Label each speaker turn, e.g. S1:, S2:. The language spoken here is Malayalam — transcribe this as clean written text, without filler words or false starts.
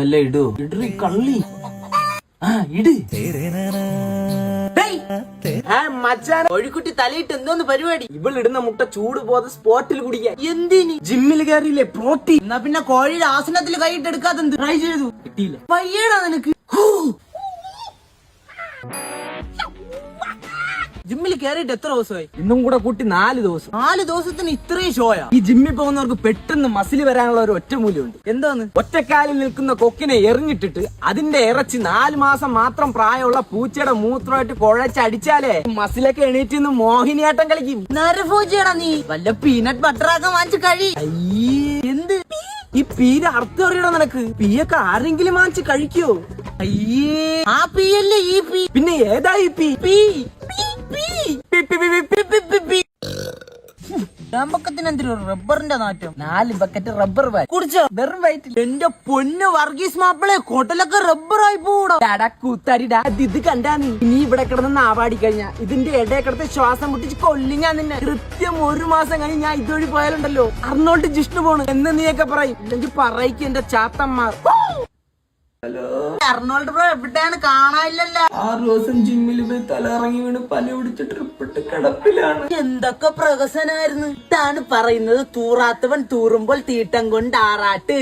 S1: മെല്ലെ ഇടൂ. ഇടറി കള്ളി. ഇട്. മച്ചാൻ ഒഴിക്കുട്ടി തലയിട്ട് എന്തോന്ന് പരിപാടി? ഇവളിടുന്ന മുട്ട ചൂട് പോകാതെ സ്പോട്ടിൽ കുടിക്കാൻ. എന്തിന്? ജിമ്മിൽ കയറിയില്ലേ പ്രോട്ടീൻ. എന്നാ പിന്നെ കോഴിയുടെ ആസനത്തിൽ കൈയിട്ട് എടുക്കാതെ ട്രൈ ചെയ്തു. കിട്ടിയില്ല. വയ്യടാ നിനക്ക്. ജിമ്മിൽ കയറിയിട്ട് എത്ര ദിവസമായി? ഇന്നും കൂടെ കൂട്ടി 4 ദിവസം. 4 ദിവസത്തിന് ഇത്രയും ഷോയാ? ഈ ജിമ്മിൽ പോകുന്നവർക്ക് പെട്ടെന്ന് മസിൽ വരാനുള്ള ഒരു ഒറ്റമൂല്യമുണ്ട്. എന്താന്ന്? ഒറ്റക്കാലിൽ നിൽക്കുന്ന കൊക്കിനെ എറിഞ്ഞിട്ടിട്ട് അതിന്റെ ഇറച്ചി 4 മാസം മാത്രം പ്രായമുള്ള പൂച്ചയുടെ മൂത്രമായിട്ട് കുഴച്ചടിച്ചാലേ മസിലൊക്കെ എണീറ്റ് നിന്ന് മോഹിനിയാട്ടം കളിക്കും. നരഭോജിയാടാ നീ. വല്ല പീനട്ട് ബട്ടറാക്കാൻ വാങ്ങിച്ച് കഴി. എന്ത് ഈ പീര അർത്ഥം അറിയണോ നിനക്ക്? പീയൊക്കെ ആരെങ്കിലും വാങ്ങിച്ച് കഴിക്കോ? അയ്യേ, ആ പീയല്ലേ ഈ പീ. പിന്നെ ഏതാ ഈ പീ? ത്തിന് റബ്ബറിന്റെ നാറ്റം. 4 ബക്കറ്റ് റബ്ബർ കുടിച്ചോ? വെറും വയറ്റിൽ. എന്റെ പൊന്ന് വർഗീസ് മാപ്പിളെ, കൊട്ടലൊക്കെ റബ്ബറായി പോടാ. കൂത്താരിടാ. ഇത് കണ്ടാ നീ ഇവിടെ കിടന്ന് ആവാടി കഴിഞ്ഞാ ഇതിന്റെ ഇടയിൽ കിടത്ത് ശ്വാസം മുട്ടിച്ച് കൊല്ലി ഞാൻ നിന്നെ. കൃത്യം 1 മാസം കഴിഞ്ഞ് ഞാൻ ഇതുവഴി പോയാലുണ്ടല്ലോ അർണോൾഡ് ജിഷ്ണു പോണ് എന്ന് നീയൊക്കെ പറയും. ഇല്ലെങ്കിൽ പറയിക്ക് എന്റെ ചാത്തന്മാർ. ഹലോ, അർണോൾഡ് ബ്രോ എവിടെയാണ്? കാണാനില്ലല്ലോ. 6 ദിവസം ജിമ്മിൽ പോയി തലയിറങ്ങി വീണ് പല പിടിച്ച് ട്രിപ്പിട്ട് കിടപ്പിലാണ്. എന്തൊക്കെ പ്രഹസനായിരുന്നു. ഇതാണ് പറയുന്നത് തൂറാത്തവൻ തൂറുമ്പോൾ തീട്ടം കൊണ്ട് ആറാട്ട്.